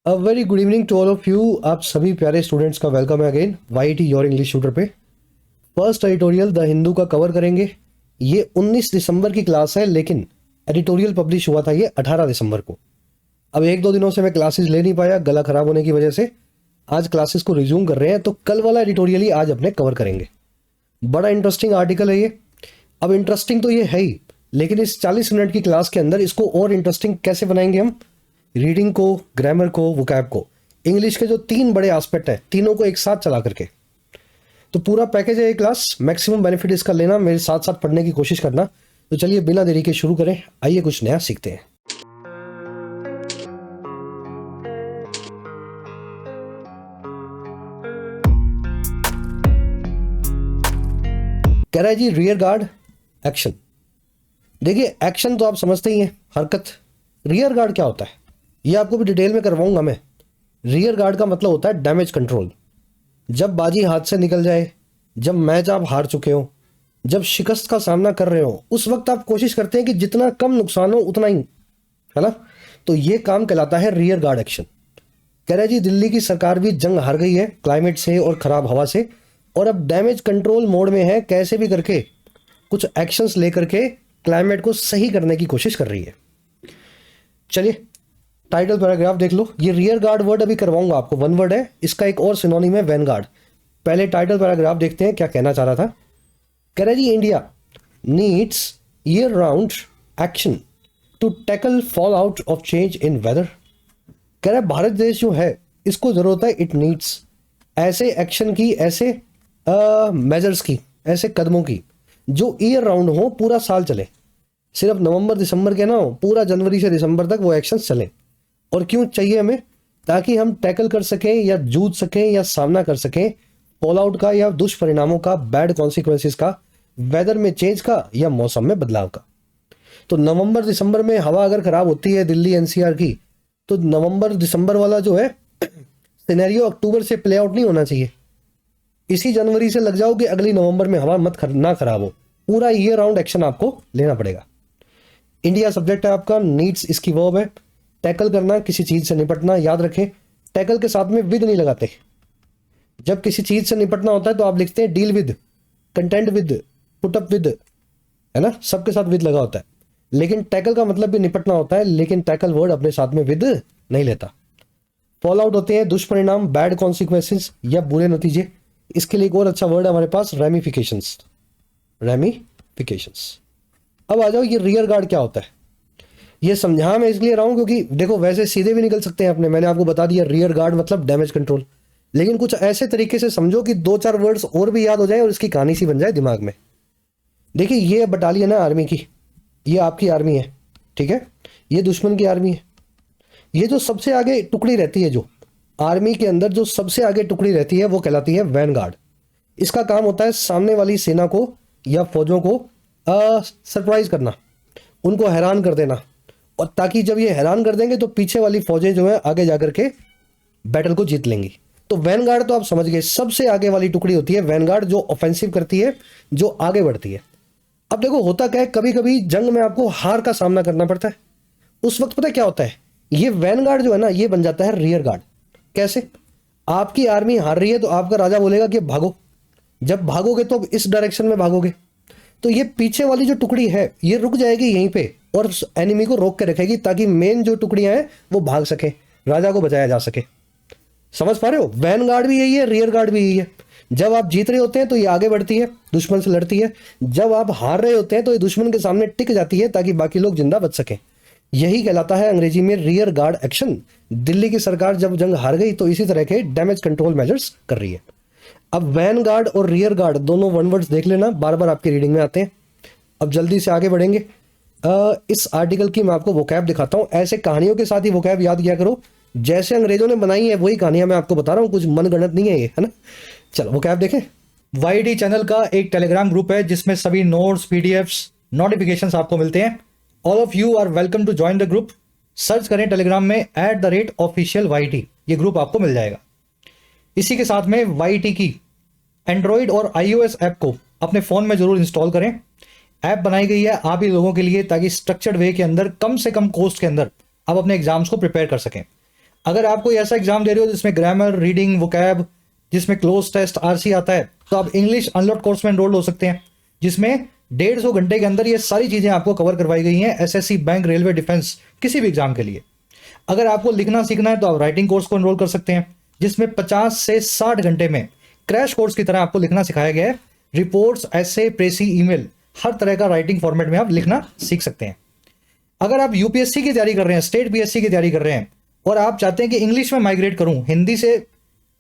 A very good evening to all of you. आप सभी प्यारे स्टूडेंट्स का वेलकम है again YT your English tutor पे। फर्स्ट एडिटोरियल द हिंदू का कवर करेंगे। ये 19 दिसंबर की क्लास है, लेकिन एडिटोरियल पब्लिश हुआ था ये 18 दिसंबर को। अब एक दो दिनों से मैं क्लासेस ले नहीं पाया गला खराब होने की वजह से। आज क्लासेस को रिज्यूम कर रहे हैं, तो कल वाला एडिटोरियल ही आज अपने कवर करेंगे। बड़ा इंटरेस्टिंग आर्टिकल है ये। अब इंटरेस्टिंग तो ये है ही, लेकिन इस 40 मिनट की क्लास के अंदर इसको और इंटरेस्टिंग कैसे बनाएंगे हम? रीडिंग को, ग्रामर को, वोकैब को, इंग्लिश के जो तीन बड़े एस्पेक्ट हैं, तीनों को एक साथ चला करके। तो पूरा पैकेज है ये क्लास। मैक्सिमम बेनिफिट इसका लेना, मेरे साथ साथ पढ़ने की कोशिश करना। तो चलिए बिना देरी के शुरू करें। आइए कुछ नया सीखते हैं। कह रहा है जी रियर गार्ड एक्शन। देखिए, एक्शन तो आप समझते ही हैं, हरकत। रियर गार्ड क्या होता है ये आपको भी डिटेल में करवाऊंगा मैं। रियर गार्ड का मतलब होता है डैमेज कंट्रोल। जब बाजी हाथ से निकल जाए, जब मैच आप हार चुके हो, जब शिकस्त का सामना कर रहे हो, उस वक्त आप कोशिश करते हैं कि जितना कम नुकसान हो उतना ही, है ना। तो ये काम कहलाता है रियर गार्ड एक्शन। कह रहा है जी दिल्ली की सरकार भी जंग हार गई है क्लाइमेट से और खराब हवा से, और अब डैमेज कंट्रोल मोड में है। कैसे भी करके कुछ एक्शंस लेकर के क्लाइमेट को सही करने की कोशिश कर रही है। चलिए टाइटल पैराग्राफ देख लो। ये रियर गार्ड वर्ड अभी करवाऊंगा आपको, वन वर्ड है, इसका एक और सिनोनिम है वैनगार्ड। पहले टाइटल पैराग्राफ देखते हैं क्या कहना चाह रहा था। कह रहा है जी India needs year round action to tackle fall out of change in weather. कह रहा है भारत देश जो है इसको जरूरत है, इट नीड्स, ऐसे एक्शन की, ऐसे मेजर्स की, ऐसे कदमों की जो ईयर राउंड हो, पूरा साल चले। सिर्फ नवंबर दिसंबर के ना हो, पूरा जनवरी से दिसंबर तक वो एक्शंस चलें। और क्यों चाहिए हमें? ताकि हम टैकल कर सकें या जूझ सकें या सामना कर सकें फॉल आउट का या दुष्परिणामों का, बैड कॉन्सिक्वेंसेस का, वेदर में चेंज का या मौसम में बदलाव का। तो नवंबर दिसंबर में हवा अगर खराब होती है दिल्ली एनसीआर की, तो नवंबर दिसंबर वाला जो है सिनेरियो अक्टूबर से प्ले आउट नहीं होना चाहिए। इसी जनवरी से लग जाओ कि अगली नवंबर में हवा ना खराब हो। पूरा ईयर राउंड एक्शन आपको लेना पड़ेगा। इंडिया सब्जेक्ट है आपका, नीड्स इसकी वर्ब है। टैकल करना, किसी चीज से निपटना। याद रखें टैकल के साथ में विद नहीं लगाते। जब किसी चीज से निपटना होता है तो आप लिखते हैं deal with, content with, put up with, है ना, सबके साथ विद लगा होता है। लेकिन टैकल का मतलब भी निपटना होता है, लेकिन टैकल वर्ड अपने साथ में विद नहीं लेता। फॉल आउट होते हैं दुष्परिणाम, बैड कॉन्सिक्वेंसेस या बुरे नतीजे। इसके लिए एक और अच्छा वर्ड है हमारे पास, रेमिफिकेशंस। रेमिफिकेशंस। अब आ जाओ ये रियर गार्ड क्या होता है। ये समझा मैं इसलिए रहा हूं क्योंकि देखो वैसे सीधे भी निकल सकते हैं अपने, मैंने आपको बता दिया रियर गार्ड मतलब डैमेज कंट्रोल, लेकिन कुछ ऐसे तरीके से समझो कि दो चार वर्ड्स और भी याद हो जाए और इसकी कहानी सी बन जाए दिमाग में। देखिए ये बटालियन है आर्मी की, ये आपकी आर्मी है, ठीक है, ये दुश्मन की आर्मी है। ये जो सबसे आगे टुकड़ी रहती है, जो आर्मी के अंदर जो सबसे आगे टुकड़ी रहती है, वो कहलाती है वैनगार्ड। इसका काम होता है सामने वाली सेना को या फौजों को सरप्राइज करना, उनको हैरान कर देना, और ताकि जब ये हैरान कर देंगे तो पीछे वाली फौजें जो है आगे जाकर के बैटल को जीत लेंगी। तो वैनगार्ड तो आप समझ गए, सबसे आगे वाली टुकड़ी होती है वैनगार्ड, जो ऑफेंसिव करती है, जो आगे बढ़ती है। अब देखो होता क्या है, कभी कभी जंग में आपको हार का सामना करना पड़ता है। उस वक्त पता है क्या होता है, ये वैनगार्ड जो है ना, ये बन जाता है रियर गार्ड। कैसे? आपकी आर्मी हार रही है तो आपका राजा बोलेगा कि भागो। जब भागोगे तो अब इस डायरेक्शन में भागोगे, तो ये पीछे वाली जो टुकड़ी है ये रुक जाएगी यहीं पे और एनिमी को रोक के रखेगी, ताकि मेन जो टुकड़ियां हैं वो भाग सके, राजा को बचाया जा सके। समझ पा रहे हो? वैन गार्ड भी यही है, रियर गार्ड भी यही है। जब आप जीत रहे होते हैं तो ये आगे बढ़ती है, दुश्मन से लड़ती है। जब आप हार रहे होते हैं तो ये दुश्मन के सामने टिक जाती है ताकि बाकी लोग जिंदा बच सके। यही कहलाता है अंग्रेजी में रियर गार्ड एक्शन। दिल्ली की सरकार जब जंग हार गई तो इसी तरह के डैमेज कंट्रोल मेजर्स कर रही है। अब वैन गार्ड और रियर गार्ड दोनों वन वर्ड्स देख लेना, बार बार आपकी रीडिंग में आते हैं। अब जल्दी से आगे बढ़ेंगे। इस आर्टिकल की मैं आपको वोकैब दिखाता हूं। ऐसे कहानियों के साथ ही वोकैब याद किया करो, जैसे अंग्रेजों ने बनाई है वही कहानियां मैं आपको बता रहा हूं, कुछ मनगढ़ंत नहीं है ये, है ना। चलो वोकैब देखें। वाईटी चैनल का एक टेलीग्राम ग्रुप है जिसमें सभी नोट्स, पीडीएफ्स, नोटिफिकेशंस आपको मिलते हैं। All of you are welcome to join the group. Search करें टेलीग्राम में @officialYT, ये ग्रुप आपको मिल जाएगा। इसी के साथ में वाईटी की एंड्रॉइड और iOS ऐप को अपने फोन में जरूर इंस्टॉल करें। ऐप बनाई गई है आप ही लोगों के लिए, ताकि स्ट्रक्चर्ड वे के अंदर कम से कम कॉस्ट के अंदर आप अपने एग्जाम्स को प्रिपेयर कर सकें। अगर आप कोई ऐसा एग्जाम दे रहे हो जिसमें ग्रामर, रीडिंग, वोकैब, जिसमें क्लोज टेस्ट, आरसी आता है, तो आप इंग्लिश अनलॉक कोर्स में एनरोल्ड हो सकते हैं, जिसमें 150 घंटे के अंदर ये सारी चीजें आपको कवर करवाई गई हैं, एसएससी, बैंक, रेलवे, डिफेंस, किसी भी एग्जाम के लिए। अगर आपको लिखना सीखना है तो आप राइटिंग कोर्स को एनरोल कर सकते हैं, जिसमें 50 से 60 घंटे में क्रैश कोर्स की तरह आपको लिखना सिखाया गया है। रिपोर्ट्स, ऐसे, प्रेसी, ईमेल, हर तरह का राइटिंग फॉर्मेट में आप लिखना सीख सकते हैं। अगर आप यूपीएससी की तैयारी कर रहे हैं, स्टेट पीएससी की तैयारी कर रहे हैं, और आप चाहते हैं कि इंग्लिश में माइग्रेट करूं, हिंदी से,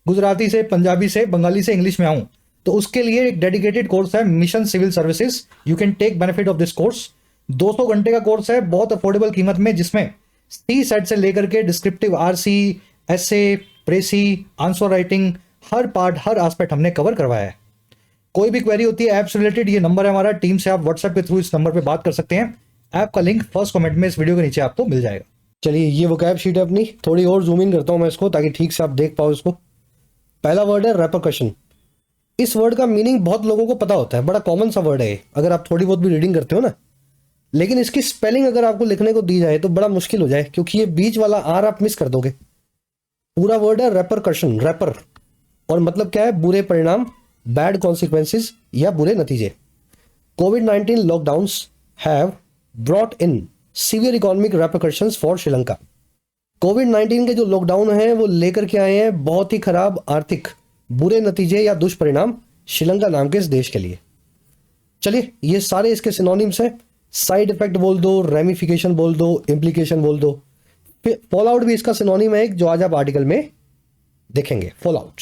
गुजराती से, पंजाबी से, बंगाली से इंग्लिश में आऊं, तो उसके लिए एक डेडिकेटेड कोर्स है, mission civil services. You can take benefit of this course. 200 घंटे का कोर्स है, बहुत अफोर्डेबल कीमत में, जिसमें सी सेट से लेकर के डिस्क्रिप्टिव, आरसी, एसे, प्रेसी, आंसर राइटिंग, हर पार्ट, हर एस्पेक्ट हमने कवर करवाया है। कोई भी क्वेरी होती है ऐप्स रिलेटेड, ये नंबर है हमारा, टीम से आप व्हाट्सएप के थ्रू इस नंबर पे बात कर सकते हैं। ऐप का लिंक फर्स्ट कमेंट में इस वीडियो के नीचे आपको मिल जाएगा। चलिए, ये वोकैब शीट है अपनी, थोड़ी और जूम इन करता हूं मैं इसको ताकि ठीक से आप देख पाओ इसको। पहला वर्ड है रेपरकशन। इस वर्ड का मीनिंग बहुत लोगों को पता होता है, बड़ा कॉमन सा वर्ड है अगर आप थोड़ी बहुत भी रीडिंग करते हो ना, लेकिन इसकी स्पेलिंग अगर आपको लिखने को दी जाए तो बड़ा मुश्किल हो जाए, क्योंकि ये बीच वाला आर आप मिस कर दोगे। पूरा वर्ड है रेपरकशन, रैपर, और मतलब क्या है, बुरे परिणाम, बैड कॉन्सिक्वेंसेस या बुरे नतीजे। कोविड-19 lockdowns have brought in severe economic repercussions for Sri Lanka. कोविड-19 के जो लॉकडाउन हैं वो लेकर के आए हैं बहुत ही खराब आर्थिक बुरे नतीजे या दुष्परिणाम श्रीलंका नाम के इस देश के लिए। चलिए, ये सारे इसके सिनोनिम्स हैं। साइड इफेक्ट बोल दो, रेमिफिकेशन बोल दो, इम्प्लीकेशन बोल दो, फिर फॉल आउट भी इसका सिनोनिम है एक, जो आज आप आर्टिकल में देखेंगे, फॉल आउट।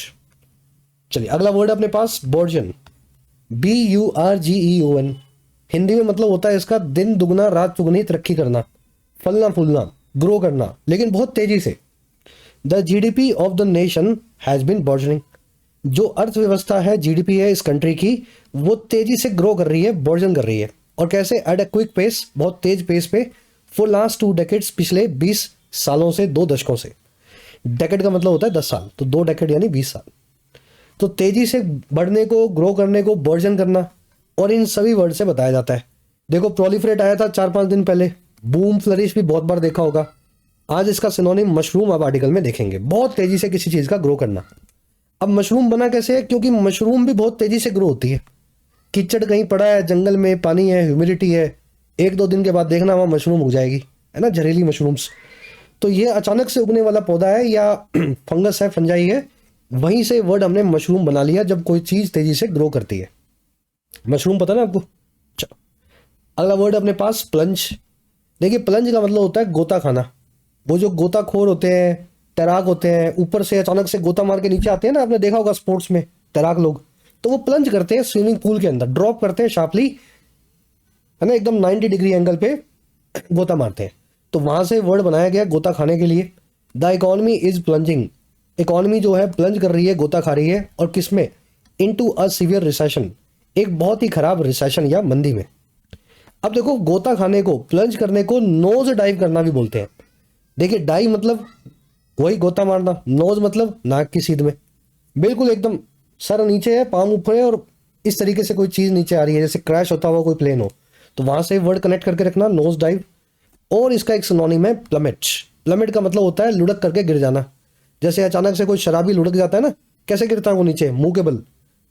चलिए, अगला वर्ड अपने पास बर्जन, BURGEON। हिंदी में मतलब होता है इसका दिन दुगना रात चुगनी, तरक्की करना, फलना फूलना, ग्रो करना, लेकिन बहुत तेजी से। The GDP of the nation has been burgeoning. जो अर्थव्यवस्था है, GDP है इस कंट्री की, वो तेजी से ग्रो कर रही है, बर्जन कर रही है। और कैसे? एट अ क्विक पेस, बहुत तेज पेस पे, फॉर लास्ट 2 डेकेड्स, पिछले 20 सालों से, 2 दशकों से। डेकेड का मतलब होता है 10 साल, तो 2 डेकेड यानी 20 साल। तो तेजी से बढ़ने को, ग्रो करने को बर्जन करना, और इन सभी वर्ड से बताया जाता है। देखो, प्रोलिफरेट आया था 4-5 दिन पहले, बूम, फ्लरिश भी बहुत बार देखा होगा। आज इसका सिनोनिम मशरूम आप आर्टिकल में देखेंगे, बहुत तेजी से किसी चीज का ग्रो करना। अब मशरूम बना कैसे है? क्योंकि मशरूम भी बहुत तेजी से ग्रो होती है। कीचड़ कहीं पड़ा है, जंगल में पानी है, ह्यूमिडिटी है, 1-2 दिन के बाद देखना वहां मशरूम उग जाएगी, है ना, जहरीली मशरूम्स। तो ये अचानक से उगने वाला पौधा है या फंगस है, फंजाई है, वहीं से वर्ड हमने मशरूम बना लिया जब कोई चीज तेजी से ग्रो करती है। मशरूम पता ना आपको? चलो, अगला वर्ड अपने पास प्लंज। देखिए, प्लंज का मतलब होता है गोता खाना। वो जो गोताखोर होते हैं, तैराक होते हैं, ऊपर से अचानक से गोता मार के नीचे आते हैं ना, आपने देखा होगा स्पोर्ट्स में तैराक लोग, तो वो प्लंज करते हैं स्विमिंग पूल के अंदर, ड्रॉप करते हैं शार्पली, है ना, एकदम 90 डिग्री एंगल पे गोता मारते हैं। तो वहां से वर्ड बनाया गया गोता खाने के लिए। The economy is plunging. Economy जो है प्लंज कर रही है, गोता खा रही है, और किसमें? इनटू अ सीवियर रिसेशन, एक बहुत ही खराब रिसेशन या मंदी में। अब देखो, गोता खाने को, प्लंज करने को नोज डाइव करना भी बोलते हैं। देखिए, डाइव मतलब वही गोता मारना, नोज मतलब नाक की सीध में, बिल्कुल एकदम सर नीचे है, पाँव ऊपर है, और इस तरीके से कोई चीज नीचे आ रही है, जैसे क्रैश होता हुआ कोई प्लेन हो, तो वहां से वर्ड कनेक्ट करके रखना, नोज डाइव। और इसका एक सिनोनिम है प्लमेट। प्लमेट का मतलब होता है लुढ़क करके गिर जाना। जैसे अचानक से कोई शराबी लुढ़क जाता है ना, कैसे गिरता है वो नीचे, मुंह के बल,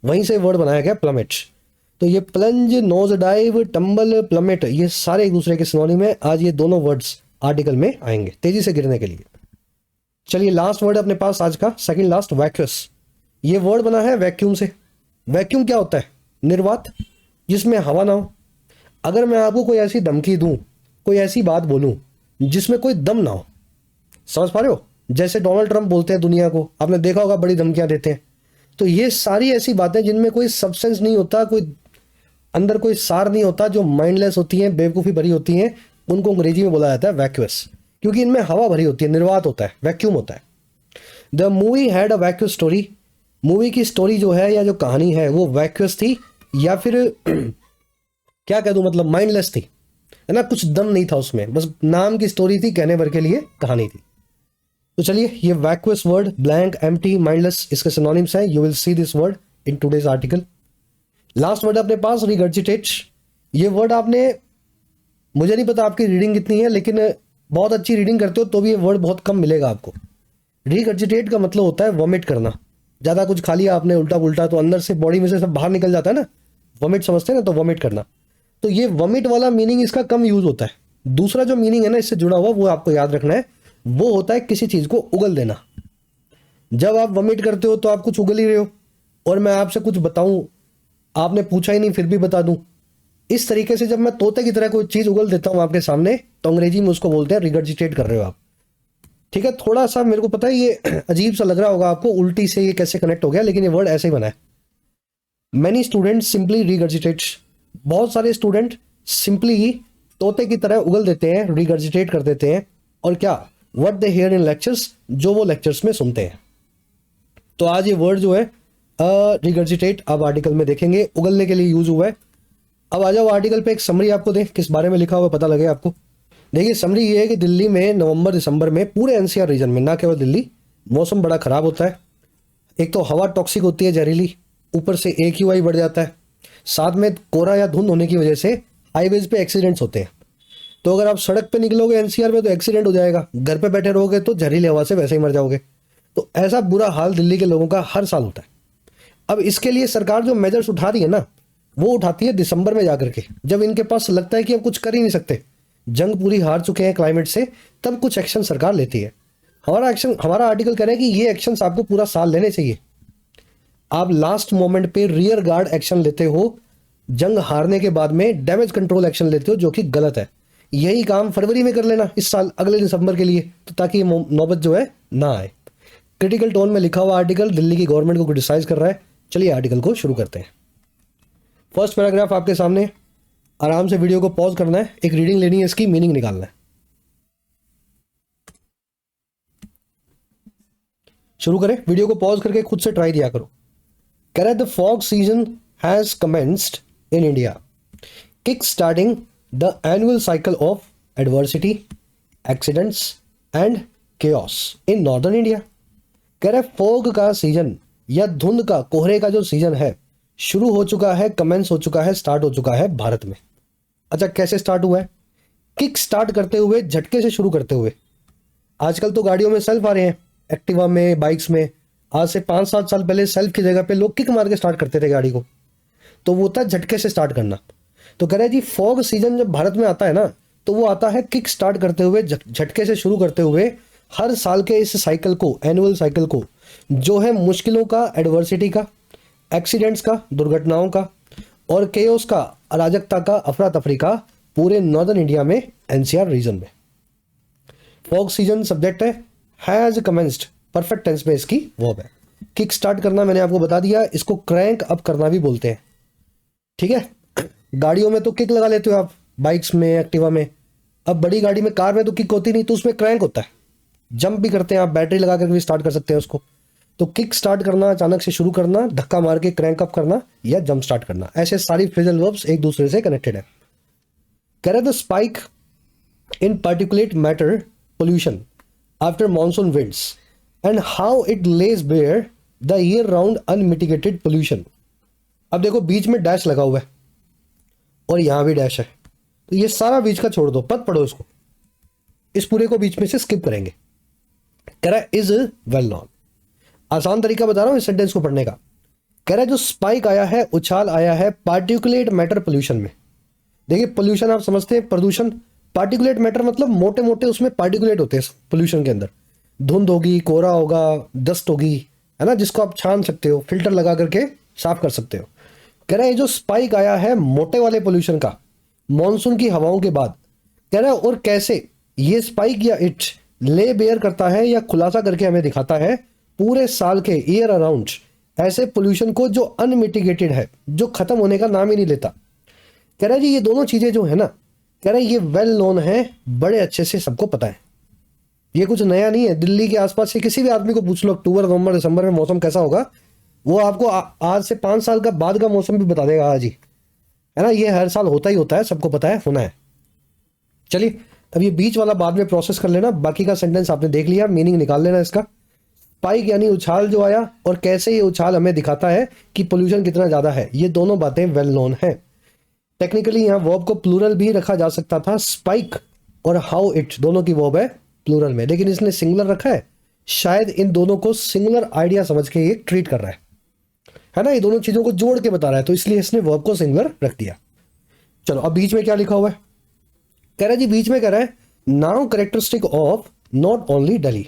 वहीं से वर्ड बनाया गया प्लमेट। तो ये plunge, nose dive, tumble, plummet, ये सारे एक दूसरे के सिनोनिम है। आज ये दोनों वर्ड्स आर्टिकल में आएंगे तेजी से गिरने के लिए। चलिए, लास्ट वर्ड अपने पास आज का, सेकंड लास्ट, वैक्यूस। ये वर्ड बना है वैक्यूम से। वैक्यूम क्या होता है? निर्वात, जिसमें हवा ना हो। अगर मैं आपको कोई ऐसी धमकी दूं, कोई ऐसी बात बोलूं जिसमें कोई दम ना हो, समझ पा रहे हो? जैसे डोनाल्ड ट्रंप बोलते हैं दुनिया को, आपने देखा होगा, बड़ी धमकियां देते हैं। तो ये सारी ऐसी बातें जिनमें कोई सब्सटेंस नहीं होता, कोई अंदर कोई सार नहीं होता, जो माइंडलेस होती हैं, बेवकूफ़ी भरी होती हैं, उनको अंग्रेजी में बोला जाता है वैक्यूअस, क्योंकि इनमें हवा भरी होती है, निर्वात होता है, वैक्यूम होता है। The movie had a vacuous story. Movie की स्टोरी जो है या जो कहानी है वो वैक्यूअस थी, या फिर क्या कह दूं, मतलब माइंडलेस थी, है ना, कुछ दम नहीं था उसमें, बस नाम की स्टोरी थी, कहने भर के लिए कहानी थी। तो चलिए, ये वैक्यूअस वर्ड, ब्लैंक, एम्प्टी, माइंडलेस, इसके सिनोनिम्स हैं। You will see this word in today's article. Last word अपने पास, रिगर्जिटेट। ये वर्ड आपने, मुझे नहीं पता आपकी रीडिंग कितनी है, लेकिन बहुत अच्छी रीडिंग करते हो तो भी ये वर्ड बहुत कम मिलेगा आपको। रिगर्जिटेट का मतलब होता है वॉमिट करना। ज़्यादा कुछ खा लिया आपने उल्टा पुल्टा तो अंदर से बॉडी में से सब बाहर निकल जाता है ना, वॉमिट समझते हैं ना, तो वॉमिट करना। तो ये वॉमिट वाला मीनिंग इसका कम यूज होता है। दूसरा जो मीनिंग है ना इससे जुड़ा हुआ वो आपको याद रखना है, वो होता है किसी चीज़ को उगल देना। जब आप वॉमिट करते हो तो आप कुछ उगल ही रहे हो, और मैं आपसे कुछ बताऊं, आपने पूछा ही नहीं फिर भी बता दूं। इस तरीके से जब मैं तोते की तरह कोई चीज़ उगल देता हूं आपके सामने, तो अंग्रेजी में उसको बोलते हैं रिगर्जिटेट कर रहे हो आप। ठीक है, थोड़ा सा मेरे को पता है ये अजीब सा लग रहा होगा आपको, उल्टी से ये कैसे कनेक्ट हो गया, लेकिन ये वर्ड ऐसे ही बना है। मैनी स्टूडेंट सिंपली रिगर्जिटेट, बहुत सारे स्टूडेंट सिंपली ही तोते की तरह उगल देते हैं, रिगर्जिटेट कर देते हैं। और क्या, what they here in lectures, जो वो लेक्चर्स में सुनते हैं। तो आज ये वर्ड जो है रिगर्जिटेट अब आर्टिकल में देखेंगे, उगलने के लिए यूज हुआ है। अब आ जाओ आर्टिकल पे, एक समरी आपको दें किस बारे में लिखा हुआ पता लगे आपको। देखिए समरी ये है कि दिल्ली में नवंबर दिसंबर में पूरे एनसीआर रीजन में, ना केवल दिल्ली, मौसम बड़ा खराब होता है। एक तो हवा टॉक्सिक होती है, जहरीली, ऊपर से AQI बढ़ जाता है, साथ में कोहरा या धुंध होने की वजह से हाईवेज पे एक्सीडेंट्स होते हैं। तो अगर आप सड़क पे निकलोगे एनसीआर में तो एक्सीडेंट हो जाएगा, घर पे बैठे रहोगे तो जहरीली हवा से वैसे ही मर जाओगे। तो ऐसा बुरा हाल दिल्ली के लोगों का हर साल होता है। अब इसके लिए सरकार जो मेजर्स उठा रही है ना, वो उठाती है दिसंबर में जाकर के, जब इनके पास लगता है कि हम कुछ कर ही नहीं सकते, जंग पूरी हार चुके हैं क्लाइमेट से, तब कुछ एक्शन सरकार लेती है। हमारा आर्टिकल कह रहा है कि ये एक्शंस आपको पूरा साल लेने चाहिए। आप लास्ट मोमेंट पे रियर गार्ड एक्शन लेते हो, जंग हारने के बाद में डैमेज कंट्रोल एक्शन लेते हो, जो कि गलत है। यही काम फरवरी में कर लेना इस साल, अगले दिसंबर के लिए, तो ताकि ये नौबत जो है ना आए। क्रिटिकल टोन में लिखा हुआ आर्टिकल दिल्ली की गवर्नमेंट को क्रिटिसाइज कर रहा है। चलिए आर्टिकल को शुरू करते हैं। फर्स्ट पैराग्राफ आपके सामने, आराम से वीडियो को पॉज करना है, एक रीडिंग लेनी है, इसकी मीनिंग निकालना है। शुरू करें, वीडियो को पॉज करके खुद से ट्राई दिया करो। कह रहा है the fog season has commenced in India, kick starting the annual cycle of adversity, accidents and chaos in northern India. कह रहा है फॉग का सीजन या धुंध का, कोहरे का जो सीजन है, शुरू हो चुका है, कमेंस हो चुका है, स्टार्ट हो चुका है भारत में। अच्छा, कैसे स्टार्ट हुआ है? किक स्टार्ट करते हुए, झटके से शुरू करते हुए। आजकल तो गाड़ियों में सेल्फ आ रहे हैं, एक्टिवा में, बाइक्स में। आज से 5-7 साल पहले सेल्फ की जगह पे लोग किक मार के स्टार्ट करते थे गाड़ी को, तो वो था झटके से स्टार्ट करना। तो कह रहा है जी फॉग सीजन जब भारत में आता है ना, तो वो आता है किक स्टार्ट करते हुए, झटके से शुरू करते हुए, हर साल के इस साइकिल को, एनुअल साइकिल को, जो है मुश्किलों का, एडवर्सिटी का, एक्सीडेंट्स का, दुर्घटनाओं का, और केओस का, अराजकता का, अफरा तफरी का, पूरे नॉर्दर्न इंडिया में एनसीआर रीजन में। फॉग सीजन सब्जेक्ट है, हैज कमेंस्ड परफेक्ट टेंस में इसकी वर्ब है। किक स्टार्ट करना मैंने आपको बता दिया, इसको क्रैंक अप करना भी बोलते हैं। ठीक है, गाड़ियों में तो किक लगा लेते हो आप, बाइक्स में, एक्टिवा में। अब बड़ी गाड़ी में, कार में तो किक होती नहीं, तो उसमें क्रैंक होता है, जंप भी करते हैं आप, बैटरी लगा कर भी स्टार्ट कर सकते हैं उसको। तो किक स्टार्ट करना, अचानक से शुरू करना, धक्का मार के क्रैंक अप करना, या जंप स्टार्ट करना, ऐसे सारी फ्रेजल वर्ब्स एक दूसरे से कनेक्टेड है। कह रहे the spike in particulate matter pollution after monsoon winds and how it lays bare the year round unmitigated pollution. अब देखो बीच में डैश लगा हुआ है और यहां भी डैश है, तो ये सारा बीच का छोड़ दो, पद पढ़ो इसको, इस पूरे को बीच में से स्किप करेंगे। कह रहा है इज वेल नॉन, आसान तरीका बता रहा हूं इस सेंटेंस को पढ़ने का। कह रहा है जो स्पाइक आया है, उछाल आया है पार्टिकुलेट मैटर पोल्यूशन में। देखिए पोल्यूशन आप समझते हैं प्रदूषण, पार्टिकुलेट मैटर मतलब मोटे मोटे उसमें पार्टिकुलेट होते हैं पोल्यूशन के अंदर। धुंध होगी, कोहरा होगा, डस्ट होगी, है ना, जिसको आप छान सकते हो, फिल्टर लगा करके साफ कर सकते हो। कह रहा है जो स्पाइक आया है मोटे वाले पोल्यूशन का मॉनसून की हवाओं के बाद, कह रहा है और कैसे ये स्पाइक या इट ले बेयर करता है या खुलासा करके हमें दिखाता है पूरे साल के ईयर अराउंड ऐसे पोल्यूशन को जो अनमिटिगेटेड है, जो खत्म होने का नाम ही नहीं लेता। कह रहा है जी ये दोनों चीजें जो है ना, कह रहा है ये वेल नोन है, बड़े अच्छे से सबको पता है, ये कुछ नया नहीं है। दिल्ली के आसपास से किसी भी आदमी को पूछ लो अक्टूबर, नवंबर, दिसंबर में मौसम कैसा होगा, वो आपको आज से 5 साल का बाद का मौसम भी बता देगा आज ही, है ना। ये हर साल होता ही होता है, सबको पता है, होना है। चलिए अब ये बीच वाला बाद में प्रोसेस कर लेना, बाकी का सेंटेंस आपने देख लिया, मीनिंग निकाल लेना इसका। स्पाइक यानी उछाल जो आया, और कैसे ये उछाल हमें दिखाता है कि पोल्यूशन कितना ज्यादा है, ये दोनों बातें वेल नोन है। टेक्निकली यहाँ वर्ब को प्लूरल भी रखा जा सकता था, स्पाइक और हाउ इट दोनों की वर्ब है प्लूरल में, लेकिन इसने सिंगुलर रखा है शायद इन दोनों को सिंगुलर आइडिया समझ के ये ट्रीट कर रहा है ना, ये दोनों चीजों को जोड़ के बता रहा है, तो इसलिए इसने वर्ब को सिंगुलर रख दिया। चलो अब बीच में क्या लिखा हुआ है, कह रहा है जी बीच में कह रहा है now characteristic of not only Delhi.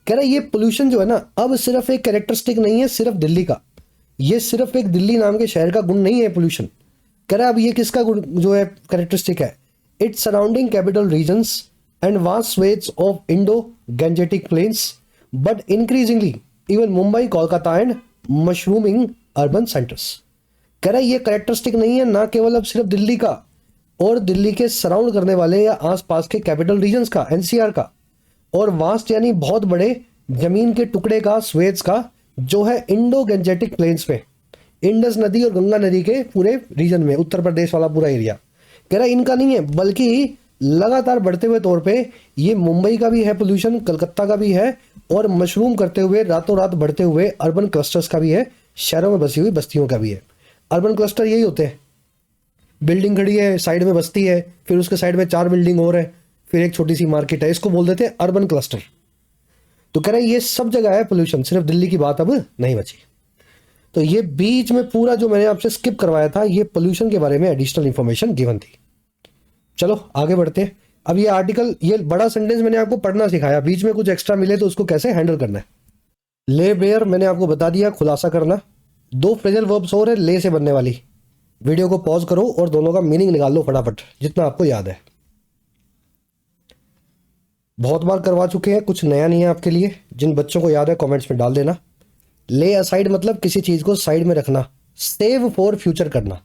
कह रहा है ये पोल्यूशन जो है ना अब सिर्फ एक कैरेक्टरिस्टिक नहीं है सिर्फ दिल्ली का, ये सिर्फ एक दिल्ली नाम के शहर का गुण नहीं है पोल्यूशन। कह रहा है अब ये किसका गुण जो है कैरेक्टरिस्टिक है, it's surrounding capital regions and vast swathes of Indo Gangetic plains but increasingly even Mumbai Kolkata and mushrooming urban centres. कह रहा है ये कैरेक्टरिस्टिक नहीं है ना केवल अब सिर्फ दिल्ली का और दिल्ली के सराउंड करने वाले या आसपास के कैपिटल रीजन्स का, एनसीआर का, और वास्ट यानी बहुत बड़े जमीन के टुकड़े का, स्वेथ्स का, जो है इंडो गैंजेटिक प्लेन्स पे, इंडस नदी और गंगा नदी के पूरे रीजन में, उत्तर प्रदेश वाला पूरा एरिया। कह रहा है इनका नहीं है बल्कि लगातार बढ़ते हुए तौर पे ये मुंबई का भी है पोल्यूशन, कलकत्ता का भी है, और मशरूम करते हुए रातों रात बढ़ते हुए अर्बन क्लस्टर्स का भी है, शहरों में बसी हुई बस्तियों का भी है। अर्बन क्लस्टर यही होते हैं, बिल्डिंग खड़ी है साइड में बस्ती है, फिर उसके साइड में 4 बिल्डिंग और है, फिर एक छोटी सी मार्केट है, इसको बोल देते हैं अर्बन क्लस्टर। तो कह रहे हैं ये सब जगह है पोल्यूशन, सिर्फ दिल्ली की बात अब नहीं बची। तो ये बीच में पूरा जो मैंने आपसे स्किप करवाया था ये पोल्यूशन के बारे में एडिशनल इंफॉर्मेशन गिवन थी। चलो आगे बढ़ते हैं। अब ये आर्टिकल, ये बड़ा सेंटेंस मैंने आपको पढ़ना सिखाया, बीच में कुछ एक्स्ट्रा मिले तो उसको कैसे हैंडल करना है। ले बेयर मैंने आपको बता दिया, खुलासा करना। 2 फ्रेजल वर्ब्स और है ले से बनने वाली। वीडियो को पॉज करो और दोनों का मीनिंग निकाल लो फटाफट जितना आपको याद है। बहुत बार करवा चुके हैं, कुछ नया नहीं है आपके लिए। जिन बच्चों को याद है कमेंट्स में डाल देना। ले असाइड मतलब किसी चीज को साइड में रखना, सेव फॉर फ्यूचर करना।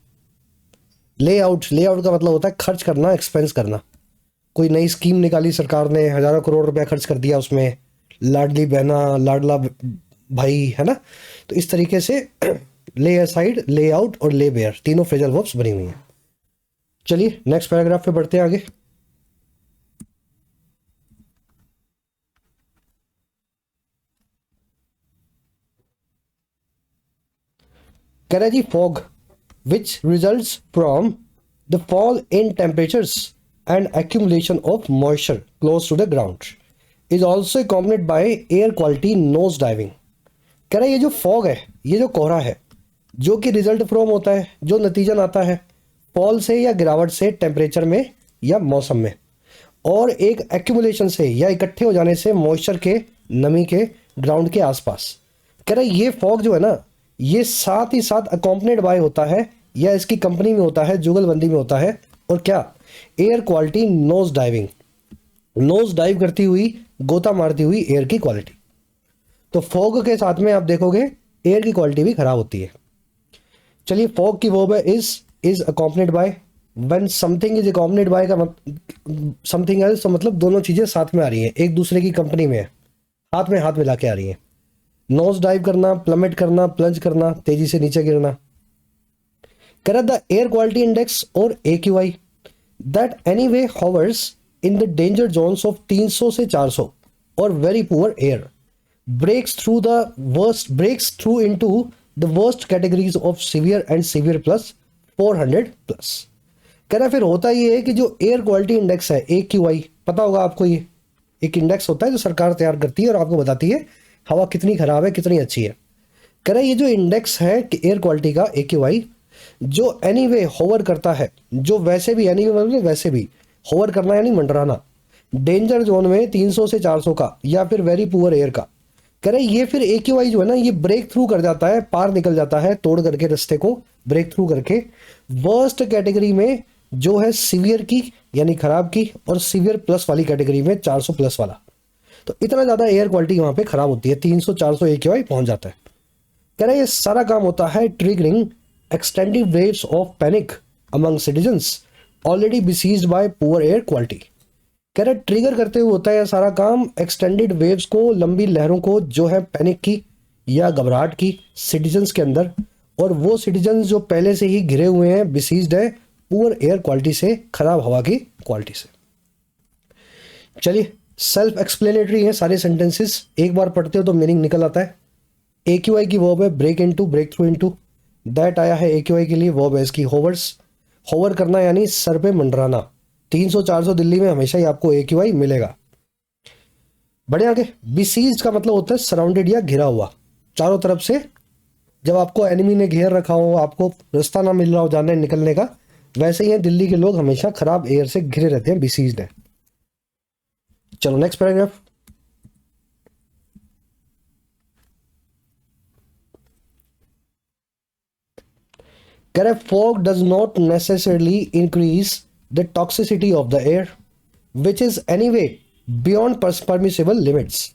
ले आउट का मतलब होता है खर्च करना, एक्सपेंस करना। कोई नई स्कीम निकाली सरकार ने, हजारों करोड़ रुपया खर्च कर दिया उसमें, लाडली बहना, लाडला भाई, है ना। तो इस तरीके से ले असाइड, ले आउट और ले बेयर तीनों फ्रेजल वर्ब्स बनी हुई हैं। चलिए नेक्स्ट पैराग्राफ पे बढ़ते हैं आगे। कह रहा है जी fog which results from the fall in temperatures and accumulation of moisture close to the ground is also accompanied by air quality nose diving। कह रहा है ये जो फॉग है, ये जो कोहरा है, जो कि रिजल्ट फ्रॉम होता है, जो नतीजा आता है फॉल से या गिरावट से टेम्परेचर में या मौसम में, और एक एक्यूमुलेशन से या इकट्ठे हो जाने से मॉइस्चर के, नमी के, ग्राउंड के आसपास। कह रहा है ये फॉग जो है ना ये साथ ही साथ अकॉम्पनेड बाय होता है या इसकी कंपनी में होता है, जुगलबंदी में होता है, और क्या, air quality nose diving, nose dive करती हुई, गोता मारती हुई एयर की क्वालिटी। तो फॉग के साथ में आप देखोगे एयर की क्वालिटी भी खराब होती है। चलिए फॉग की वर्ब है is accompanied by. When something is accompanied by का समथिंग एल्स, तो मतलब दोनों चीजें साथ में आ रही हैं, एक दूसरे की कंपनी में है, हाथ में हाथ मिला के आ रही हैं। नोज डाइव करना, प्लमेट करना, प्लंज करना, तेजी से नीचे गिरना। कह रहा the air quality index or AQI that anyway hovers in the danger zones of 300 से 400 or very poor air breaks through into the worst categories of severe and severe plus 400 plus। कह रहा फिर होता ये है कि जो एयर क्वालिटी इंडेक्स है AQI, पता होगा आपको, ये एक इंडेक्स होता है जो सरकार तैयार करती है और आपको बताती है हवा कितनी खराब है कितनी अच्छी है। कह रहा ये जो इंडेक्स है कि एयर क्वालिटी का AQI जो एनीवे होवर करता है, जो वैसे भी एनीवे मतलब वैसे भी होवर करना यानी मंडराना, डेंजर जोन में 300 से 400 का या फिर वेरी पुअर एयर का। कह रहे ये फिर AQI जो है ना ये ब्रेक थ्रू कर जाता है, पार निकल जाता है, तोड़ करके रास्ते को ब्रेक थ्रू करके वर्स्ट कैटेगरी में जो है सीवियर की यानी खराब की, और सीवियर प्लस वाली कैटेगरी में 400 प्लस वाला। तो इतना ज़्यादा एयर क्वालिटी वहाँ पे खराब होती है, 300-400 AQI पहुँच जाता है। कह रहे ये सारा काम होता है triggering extensive waves of panic among citizens already besieged by poor air quality. कह रहे ट्रिगर करते हुए होता है यह सारा काम एक्सटेंडेड वेव्स को, लंबी लहरों को, जो है पैनिक की या घबराहट की सिटीजन्स के अंदर, और वो सिटीजन्स जो पहले से ही घिरे हुए हैं, बिसीज्ड है पुअर एयर क्वालिटी से, खराब हवा की क्वालिटी से। चलिए सेल्फ एक्सप्लेनेटरी है सारे सेंटेंसेस, एक बार पढ़ते हो तो मीनिंग निकल आता है। AQI की वर्ब है break into, break through into. That आया है AQI के लिए, वर्ब है इसकी होवर्स, होवर करना यानी सर पे मंडराना। 300-400 दिल्ली में हमेशा ही आपको AQI मिलेगा। बढ़े आगे। बिसीज्ड का मतलब होता है सराउंडेड या घिरा हुआ, चारों तरफ से। जब आपको एनिमी ने घेर रखा हो, आपको रास्ता ना मिल रहा हो जाने निकलने का, वैसे ही है दिल्ली के लोग हमेशा खराब एयर से घिरे रहते हैं, बिसीज्ड है। चलो नेक्स्ट पैराग्राफ। कह रहे fog does not necessarily increase the toxicity of the air which is anyway beyond permissible limits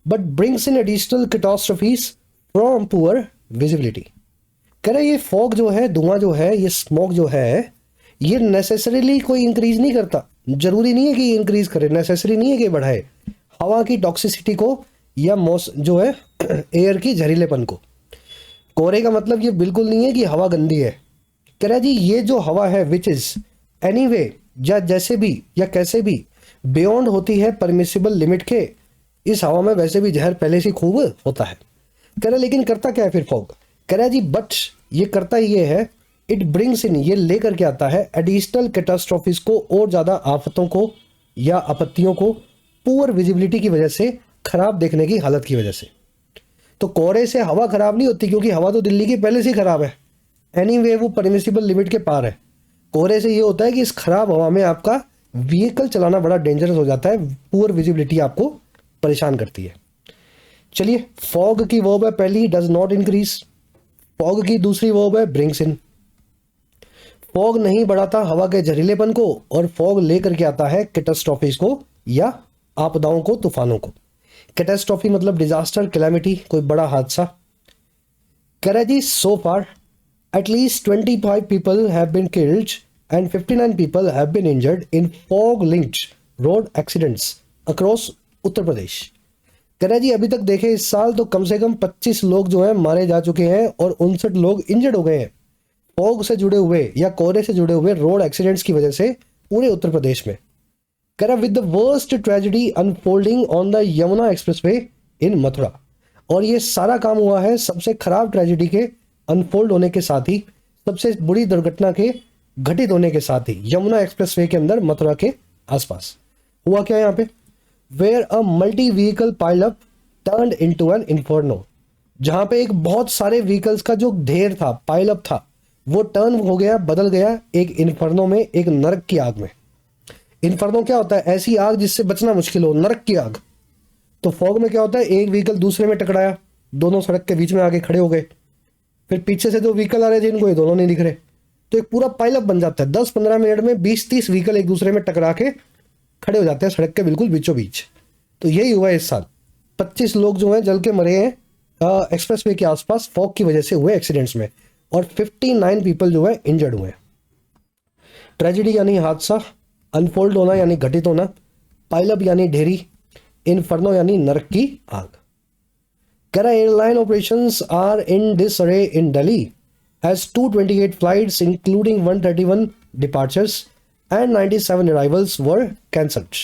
but brings in additional catastrophes from poor visibility. कह रहे ये फॉग जो है, धुआं जो है, ये स्मोक जो है, ये नेसेसरीली कोई इंक्रीज नहीं करता। जरूरी नहीं है कि ये इंक्रीज करे, नेसेसरी नहीं है कि बढ़ाए हवा की टॉक्सिसिटी को या जो है एयर की जहरीलेपन को। कोहरे का मतलब ये बिल्कुल नहीं है कि हवा गंदी है। कह रहा जी ये जो हवा है विच इज एनीवे, या जैसे भी या कैसे भी, बियॉन्ड होती है परमिसिबल लिमिट के। इस हवा में वैसे भी जहर पहले से खूब होता है। कह रहा लेकिन करता क्या है फिर फॉग? कह रहा जी बट ये करता ये है, इट ब्रिंग्स इन, ये लेकर के आता है एडिशनल कैटास्ट्रॉफिस को, और ज़्यादा आफतों को या आपत्तियों को, पुअर विजिबिलिटी की वजह से, खराब देखने की हालत की वजह से। तो कोहरे से हवा खराब नहीं होती, क्योंकि हवा तो दिल्ली की पहले से ही खराब है, एनीवे वो परमिसिबल लिमिट के पार है। कोहरे से ये होता है कि इस खराब हवा में आपका व्हीकल चलाना बड़ा डेंजरस हो जाता है, पुअर विजिबिलिटी आपको परेशान करती है। चलिए, फॉग की वर्ब है पहली, डज नॉट इंक्रीज। फॉग की दूसरी वर्ब है ब्रिंग्स इन। फॉग नहीं बढ़ाता हवा के जहरीलेपन को, और फॉग लेकर के आता है कैटास्ट्रॉफीज को या आपदाओं को, तूफानों को। कैटास्ट्रॉफी मतलब डिजास्टर, कैलामिटी, कोई बड़ा हादसा। कह रहा जी so far at least 25 people have been killed and 59 people have been injured in fog linked road accidents across Uttar Pradesh. कह रहा जी अभी तक देखे इस साल तो कम से कम 25 लोग जो हैं मारे जा चुके हैं और 59 लोग इंजर्ड हो गए हैं फॉग से जुड़े हुए या कोहरे से जुड़े हुए रोड एक्सीडेंट्स की वजह से पूरे उत्तर प्रदेश में। कह रहा with the worst tragedy unfolding on the Yamuna expressway in Mathura. और ये सारा काम हुआ है सबसे खराब ट्रेजेडी के अनफोल्ड होने के साथ ही, सबसे बुरी दुर्घटना के घटित होने के साथ ही, यमुना एक्सप्रेसवे के अंदर मथुरा के आसपास हुआ क्या यहाँ पे? Where a multi vehicle pileup turned into an inferno. जहां पे एक बहुत सारे व्हीकल्स का जो ढेर था, पाइलअप था, वो टर्न हो गया, बदल गया एक इन्फर्नो में, एक नरक की आग में। इन्फर्नो क्या होता है? ऐसी आग जिससे बचना मुश्किल हो, नरक की आग। तो फॉग में क्या होता है? एक व्हीकल दूसरे में टकराया, दोनों सड़क के बीच में आगे खड़े हो गए, फिर पीछे से जो व्हीकल आ रहे थे इनको ये दोनों नहीं दिख रहे, तो एक पूरा पाइलअप बन जाता है। 10-15 मिनट में 20-30 व्हीकल एक दूसरे में टकरा के खड़े हो जाते हैं सड़क के बिल्कुल बीचों बीच। तो यही हुआ इस साल, 25 लोग जो हैं जल के मरे हैं एक्सप्रेसवे के आसपास फॉग की वजह से हुए एक्सीडेंट्स में, और 59 पीपल जो है इंजर्ड हुए। ट्रेजेडी यानी हादसा, अनफोल्ड होना यानी घटित होना, पाइलअप यानी ढेरी, इन्फर्नो यानी नरक की आग। कह रहा airline operations are in disarray in Delhi as 228 flights including 131 departures and 97 arrivals were cancelled।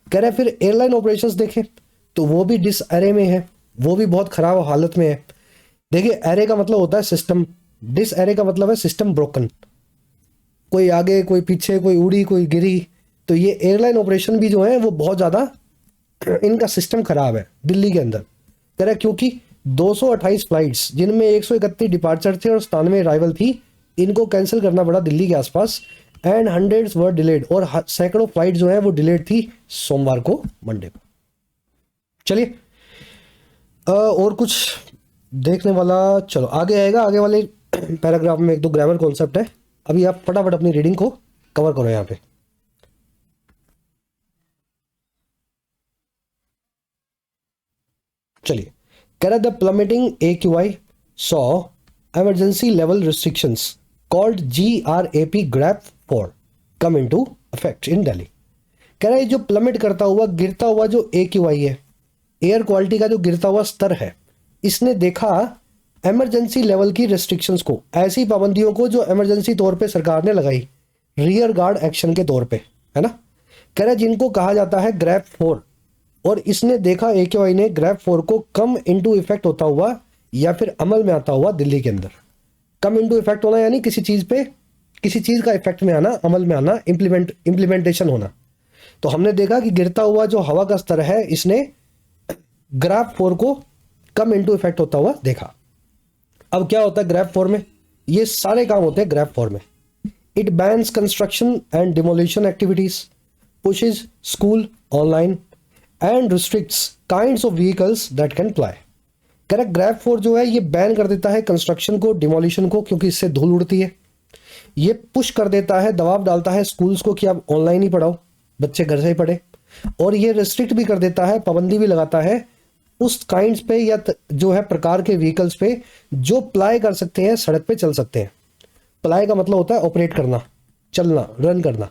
कह रहे फिर एयरलाइन ऑपरेशंस देखें तो वो भी डिसअरे में है, वो भी बहुत खराब हालत में है। देखिए एरे का मतलब होता है सिस्टम, डिसअरे का मतलब है सिस्टम ब्रोकन, कोई आगे कोई पीछे, कोई उड़ी कोई गिरी। तो ये एयरलाइन ऑपरेशन भी जो है वो बहुत ज़्यादा इनका सिस्टम खराब है दिल्ली के अंदर। कह रहे क्योंकि 228 फ्लाइट्स जिनमें 131 डिपार्चर थे और 97 अराइवल थी, इनको कैंसिल करना पड़ा दिल्ली के आसपास। एंड हंड्रेड्स वर डिलेड, और सैकड़ों फ्लाइट जो है वो डिलेड थी सोमवार को, मंडे को। चलिए और कुछ देखने वाला, चलो आगे आएगा। आगे वाले पैराग्राफ में 1-2 ग्रामर कॉन्सेप्ट है, अभी आप फटाफट अपनी रीडिंग को कवर करो यहाँ पे। चलिए, कह रहा the plummeting AQI saw emergency level restrictions called GRAP GRAP 4 come into effect in Delhi। कह रहा है जो प्लमेट करता हुआ, गिरता हुआ जो AQI है, एयर क्वालिटी का जो गिरता हुआ स्तर है, इसने देखा इमरजेंसी लेवल की रेस्ट्रिक्शंस को, ऐसी पाबंदियों को जो इमरजेंसी तौर पे सरकार ने लगाई, रियर गार्ड एक्शन के तौर पे, है ना। कह रहा है जिनको कहा जाता है ग्रैप 4, और इसने देखा AQI ने ग्रैप 4 को कम इनटू इफेक्ट होता हुआ या फिर अमल में आता हुआ दिल्ली के अंदर। कम इनटू इफेक्ट होना यानी किसी चीज पे, किसी चीज का इफेक्ट में आना, अमल में आना, इम्प्लीमेंटेशन होना। तो हमने देखा कि गिरता हुआ जो हवा का स्तर है, इसने ग्राफ 4 को कम इनटू इफेक्ट होता हुआ देखा। अब क्या होता है ग्राफ 4 में? ये सारे काम होते हैं ग्राफ 4 में। It bans construction and demolition activities, pushes school online and restricts kinds of vehicles that can fly. Correct, graph 4 जो है ये बैन कर देता है कंस्ट्रक्शन को, डिमोलिशन को, क्योंकि इससे धूल उड़ती है। ये पुश कर देता है, दबाव डालता है स्कूल्स को कि आप ऑनलाइन ही पढ़ाओ, बच्चे घर से ही पढ़े। और ये रिस्ट्रिक्ट भी कर देता है, पाबंदी भी लगाता है उस काइंड्स पे या जो है प्रकार के व्हीकल्स पे जो प्लाई कर सकते हैं, सड़क पे चल सकते हैं। प्लाई का मतलब होता है ऑपरेट करना, चलना, रन करना।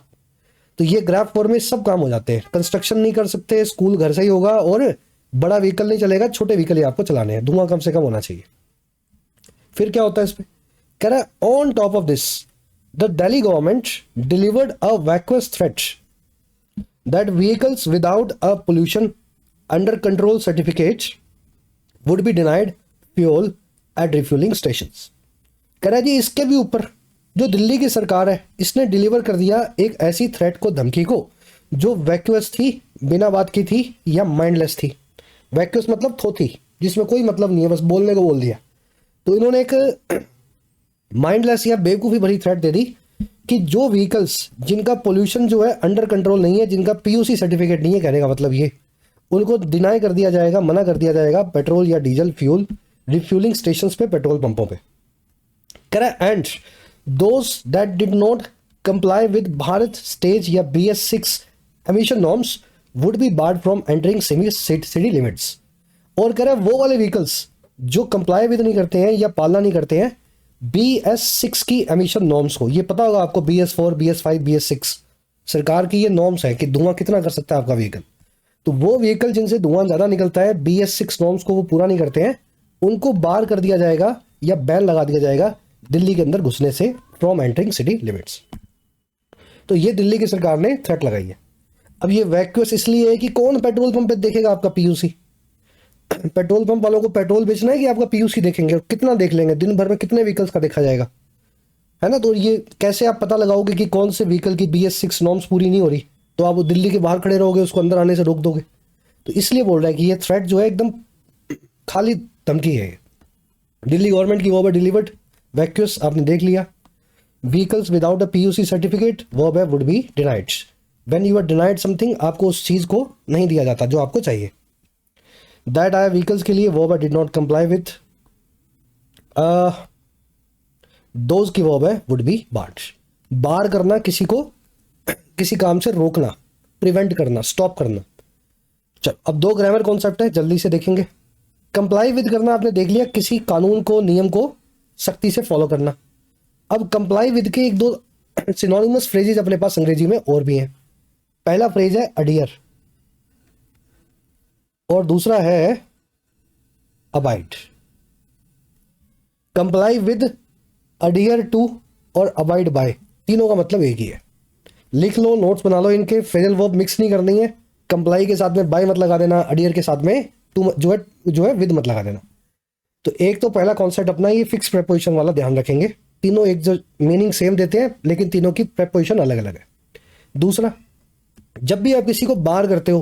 तो ये ग्राफ 4 में सब काम हो जाते हैं। कंस्ट्रक्शन नहीं कर सकते, स्कूल घर से ही होगा, और बड़ा व्हीकल नहीं चलेगा, छोटे व्हीकल ही आपको चलाने हैं, धुआं कम से कम होना चाहिए। फिर क्या होता है इस पे? कह रहा है on top of this the Delhi government delivered a vacuous threat that vehicles without a pollution under control certificate would be denied fuel at refuelling stations. कह रहा है जी इसके भी ऊपर जो दिल्ली की सरकार है इसने डिलीवर कर दिया एक ऐसी थ्रेट को, धमकी को, जो वैक्यूअस थी, बिना बात की थी या माइंडलेस थी। वैक्यूअस मतलब थोथी, जिसमें कोई मतलब नहीं है, बस बोलने को बोल दिया। तो इन्होंने एक माइंडलेस या बेवकूफ़ी भरी थ्रेट दे दी कि जो व्हीकल्स जिनका पोल्यूशन जो है अंडर कंट्रोल नहीं है, जिनका पीयूसी सर्टिफिकेट नहीं है, कहने का मतलब ये, उनको डिनाई कर दिया जाएगा, मना कर दिया जाएगा पेट्रोल या डीजल फ्यूल रिफ्यूलिंग स्टेशंस पे, पेट्रोल पंपों पे। कह रहा है and those that did not comply with Bharat stage या BS6 emission norms would be board from entering city limits. और कह रहा है वो वाले व्हीकल्स जो कंप्लाई विद नहीं करते हैं या पालना नहीं करते हैं BS6 की एमिशन नॉर्म्स को, ये पता होगा आपको, BS4 BS5 BS6 सरकार की ये नॉर्म्स है कि धुआं कितना कर सकता है आपका व्हीकल। तो वो व्हीकल जिनसे धुआं ज़्यादा निकलता है, BS6 नॉर्म्स को वो पूरा नहीं करते हैं, उनको बार कर दिया जाएगा या बैन लगा दिया जाएगा दिल्ली के अंदर घुसने से, फ्रॉम एंटरिंग सिटी लिमिट्स। तो ये दिल्ली की सरकार ने थ्रेट लगाई है। अब ये वैक्यूअस इसलिए है कि कौन पेट्रोल पंप पे देखेगा आपका पीयूसी? पेट्रोल पंप वालों को पेट्रोल बेचना है कि आपका पीयूसी देखेंगे? और कितना देख लेंगे? दिन भर में कितने व्हीकल्स का देखा जाएगा, है ना? तो ये कैसे आप पता लगाओगे कि कौन से व्हीकल की BS6 नॉर्म्स पूरी नहीं हो रही? तो आप वो दिल्ली के बाहर खड़े रहोगे, उसको अंदर आने से रोक दोगे। तो इसलिए बोल रहा है कि ये थ्रेट जो है एकदम खाली धमकी है। दिल्ली गवर्नमेंट की वर्ब डिलीवर्ड वैक्यूअस, आपने देख लिया। Vehicles without a PUC certificate, verb है would be denied. When you are denied something, आपको उस चीज को नहीं दिया जाता जो आपको चाहिए। दैट आया व्हीकल्स के लिए, वर्ब है did not comply with. Those की वर्ब है वुड बी बार्ड। बार करना, किसी को किसी काम से रोकना, प्रिवेंट करना, स्टॉप करना। चल अब दो ग्रामर कॉन्सेप्ट है, जल्दी से देखेंगे। कंप्लाई विद करना आपने देख लिया, किसी कानून को, नियम को सख्ती से फॉलो करना। अब कंप्लाई विद के एक दो सिनोनिमस फ्रेजेज अपने पास अंग्रेजी में और भी हैं। पहला फ्रेज है अडियर और दूसरा है abide. Comply with, adhere to और अबाइड बाय, तीनों का मतलब एक ही है। लिख लो, नोट्स बना लो इनके। फ्रेजल वर्ब मिक्स नहीं करनी है। कंप्लाई के साथ में बाय मत लगा देना, अडियर के साथ में टू जो है विद मत लगा देना। तो एक तो पहला कॉन्सेप्ट अपना ये फिक्स प्रेपोजिशन वाला ध्यान रखेंगे। तीनों एक जो मीनिंग सेम देते हैं लेकिन तीनों की प्रेपोजिशन अलग अलग है। दूसरा, जब भी आप किसी को बार करते हो,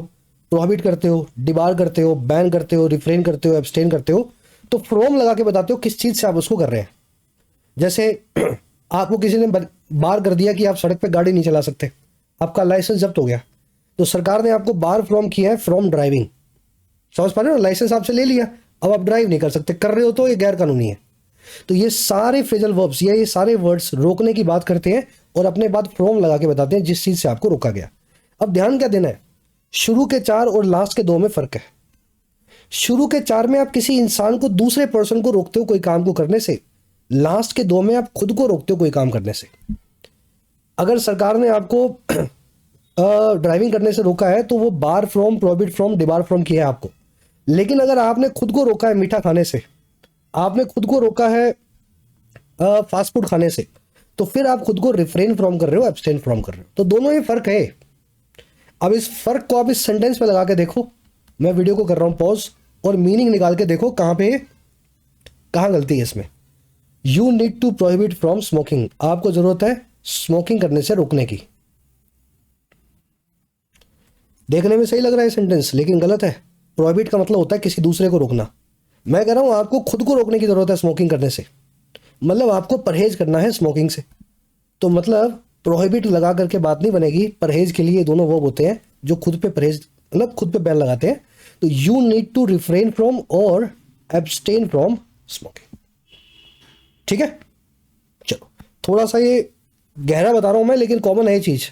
प्रोहिबिट करते हो, डिबार करते हो, बैन करते हो, रिफ्रेन करते हो, एब्सटेन करते हो, तो फ्रॉम लगा के बताते हो किस चीज़ से आप उसको कर रहे हैं। जैसे आपको किसी ने बार कर दिया कि आप सड़क पे गाड़ी नहीं चला सकते, आपका लाइसेंस जब्त हो गया, तो सरकार ने आपको बार फ्रॉम किया है फ्रॉम ड्राइविंग। समझ पा रहे हो? लाइसेंस आपसे ले लिया, अब आप ड्राइव नहीं कर सकते, कर रहे हो तो ये गैर कानूनी है। तो ये सारे फ्रेजल वर्ब्स या ये सारे वर्ड्स रोकने की बात करते हैं और अपने बाद फ्रॉम लगा के बताते हैं जिस चीज़ से आपको रोका गया। अब ध्यान क्या देना है, शुरू के 4 और लास्ट के 2 में फ़र्क है। शुरू के 4 में आप किसी इंसान को, दूसरे पर्सन को रोकते हो कोई काम को करने से। लास्ट के 2 में आप खुद को रोकते हो कोई काम करने से। अगर सरकार ने आपको ड्राइविंग करने से रोका है तो वो bar from, prohibit from, debar from किया है आपको। लेकिन अगर आपने खुद को रोका है मीठा खाने से, आपने खुद को रोका है फास्ट फूड खाने से, तो फिर आप खुद को रिफ्रेन फ्रॉम कर रहे हो, एब्सटेन फ्रॉम कर रहे हो। तो दोनों में फ़र्क है। अब इस फ़र्क को आप इस सेंटेंस में लगा के देखो। मैं वीडियो को कर रहा हूँ पॉज और मीनिंग निकाल के देखो कहाँ गलती है इसमें। You need to prohibit from smoking, आपको जरूरत है स्मोकिंग करने से रोकने की। देखने में सही लग रहा है सेंटेंस लेकिन गलत है। प्रोहिबिट का मतलब होता है किसी दूसरे को रोकना। मैं कह रहा हूं आपको खुद को रोकने की जरूरत है स्मोकिंग करने से, मतलब आपको परहेज करना है स्मोकिंग से। तो मतलब प्रोहिबिट लगा करके बात नहीं बनेगी, परहेज के लिए दोनों वो होते हैं जो खुद पे परहेज मतलब खुद पे बैन लगाते हैं। तो you need to refrain from और एब्सटेन फ्रॉम स्मोकिंग। ठीक है, चलो थोड़ा सा ये गहरा बता रहा हूं मैं, लेकिन कॉमन है ये चीज।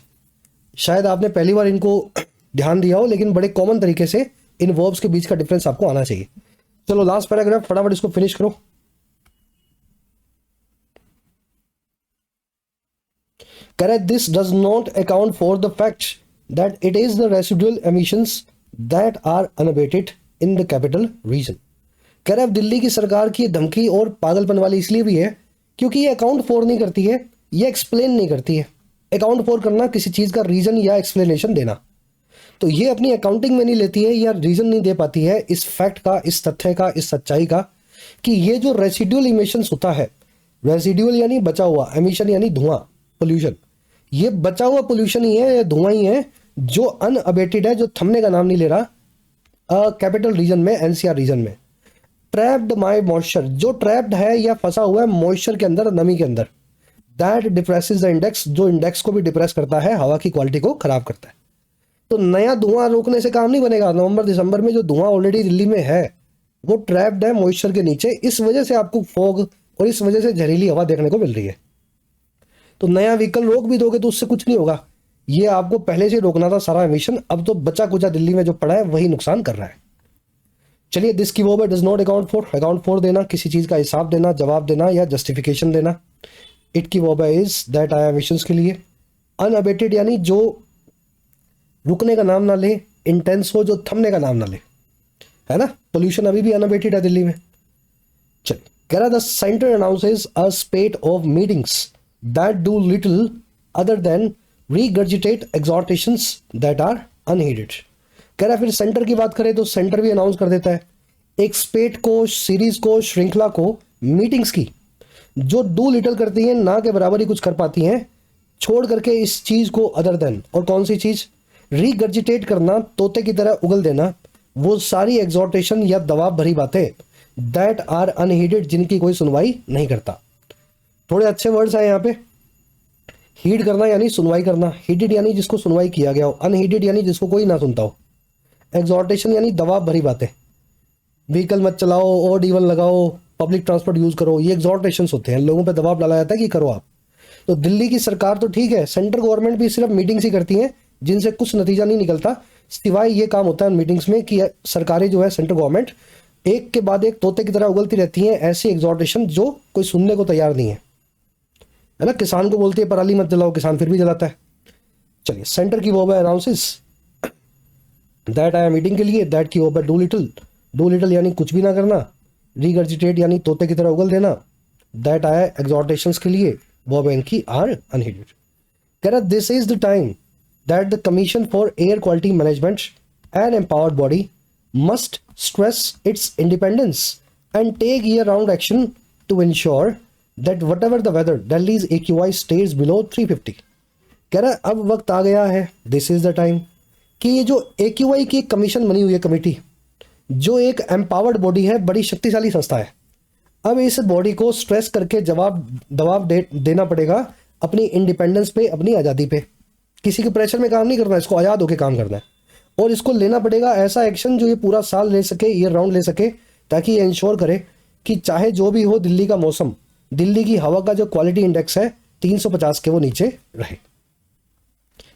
शायद आपने पहली बार इनको ध्यान दिया हो, लेकिन बड़े कॉमन तरीके से इन वर्ब्स के बीच का डिफरेंस आपको आना चाहिए। चलो लास्ट पैराग्राफ फटाफट इसको फिनिश करो। Correct, this does not account for the fact that it is the residual emissions that are unabated in the capital region. कह रहा है दिल्ली की सरकार की धमकी और पागलपन वाली इसलिए भी है क्योंकि ये अकाउंट फॉर नहीं करती है, ये एक्सप्लेन नहीं करती है। अकाउंट फॉर करना किसी चीज का रीजन या एक्सप्लेनेशन देना, तो ये अपनी अकाउंटिंग में नहीं लेती है या रीजन नहीं दे पाती है इस फैक्ट का, इस तथ्य का, इस सच्चाई का कि ये जो रेसिडुअल इमिशंस होता है, रेसिडुअल यानी बचा हुआ, एमिशन यानी धुआं, पोल्यूशन, ये बचा हुआ पोल्यूशन ही है, धुआं ही है जो अनअबेटेड है, जो थमने का नाम नहीं ले रहा कैपिटल रीजन में, एनसीआर रीजन में। ट्रैप्ड माई मॉइस्चर, जो ट्रैप्ड है या फंसा हुआ है मॉइस्चर के अंदर, नमी के अंदर, दैट डिप्रेसेस द इंडेक्स, जो इंडेक्स को भी डिप्रेस करता है, हवा की क्वालिटी को खराब करता है। तो नया धुआं रोकने से काम नहीं बनेगा। नवंबर दिसंबर में जो धुआं ऑलरेडी दिल्ली में है वो ट्रैप्ड है मॉइस्चर के नीचे, इस वजह से आपको फॉग और इस वजह से जहरीली हवा देखने को मिल रही है। तो नया व्हीकल रोक भी दोगे तो उससे कुछ नहीं होगा, ये आपको पहले से रोकना था सारा एमिशन, अब तो बचा कुचा दिल्ली में जो पड़ा है वही नुकसान कर रहा है। चलिए, दिस की verb does not account for, account for देना, किसी चीज का हिसाब देना, जवाब देना या जस्टिफिकेशन देना। इट की वर्ब इज दैट आया एमिशंस के लिए। अनअबेटेड यानी जो रुकने का नाम ना ले, इंटेंस हो जो थमने का नाम ना ले, है ना। पोल्यूशन अभी भी अनअबेटेड है दिल्ली में। चलिए, कह रहा the centre announces a स्पेट of meetings that do little other than regurgitate exhortations that are unheeded। कह रहा फिर सेंटर की बात करें तो सेंटर भी अनाउंस कर देता है एक स्पेट को, सीरीज को, श्रृंखला को, मीटिंग्स की, जो डू लिटिल करती हैं, ना के बराबर ही कुछ कर पाती हैं, छोड़ करके इस चीज को अदर देन। और कौन सी चीज? रीगर्जिटेट करना, तोते की तरह उगल देना, वो सारी एग्जॉर्टेशन या दबाव भरी बातें दैट आर अनहीडेड, जिनकी कोई सुनवाई नहीं करता। थोड़े अच्छे वर्ड्स हैं यहाँ पे। हीड करना यानी सुनवाई करना, हीडेड यानी जिसको सुनवाई किया गया हो, अनहीडेड यानी जिसको कोई ना सुनता हो, एग्जॉर्टेशन यानी दबाव भरी बातें, व्हीकल मत चलाओ, और डीवन लगाओ, पब्लिक ट्रांसपोर्ट यूज करो, ये एग्जॉर्टेशंस होते हैं, लोगों पे दबाव डाला जाता है कि करो आप। तो दिल्ली की सरकार तो ठीक है, सेंट्रल गवर्नमेंट भी सिर्फ मीटिंग्स ही करती है जिनसे कुछ नतीजा नहीं निकलता, सिवाय ये काम होता है मीटिंग्स में कि सरकारें जो है सेंट्रल गवर्नमेंट एक के बाद एक तोते की तरह उगलती रहती हैं ऐसी एग्जॉर्टेशन जो कोई सुनने को तैयार नहीं है ना। किसान को बोलती है पराली मत जलाओ, किसान फिर भी जलाता है। चलिए, सेंटर की वर्ब है अनाउंसेस, दैट आया मीटिंग के लिए, दैट की वर्ब है डू लिटिल, डू लिटिल यानी कुछ भी ना करना, रीगर्जिटेट यानी तोते की तरह उगल देना, दैट आया एग्जॉर्टेशंस के लिए, वर्ब इनकी आर अनहीडेड। कह रहा this is the time that the commission for air quality management an empowered body must stress its independence and take year-round action to ensure that whatever the weather, Delhi's AQI stays below 350। कह रहा है अब वक्त आ गया है, this is the time, कि ये जो AQI की कमीशन बनी हुई है, कमेटी, जो एक एम्पावर्ड बॉडी है, बड़ी शक्तिशाली संस्था है, अब इस बॉडी को स्ट्रेस करके दबाव देना पड़ेगा अपनी इंडिपेंडेंस पे, अपनी आज़ादी पे। किसी के प्रेशर में काम नहीं करना, इसको आज़ाद होकर काम करना है, और इसको लेना पड़ेगा ऐसा एक्शन जो ये पूरा साल ले सके, ईयर राउंड ले सके, ताकि ये इंश्योर करे कि चाहे जो भी हो दिल्ली का मौसम, दिल्ली की हवा का जो क्वालिटी इंडेक्स है 350 के वो नीचे रहे।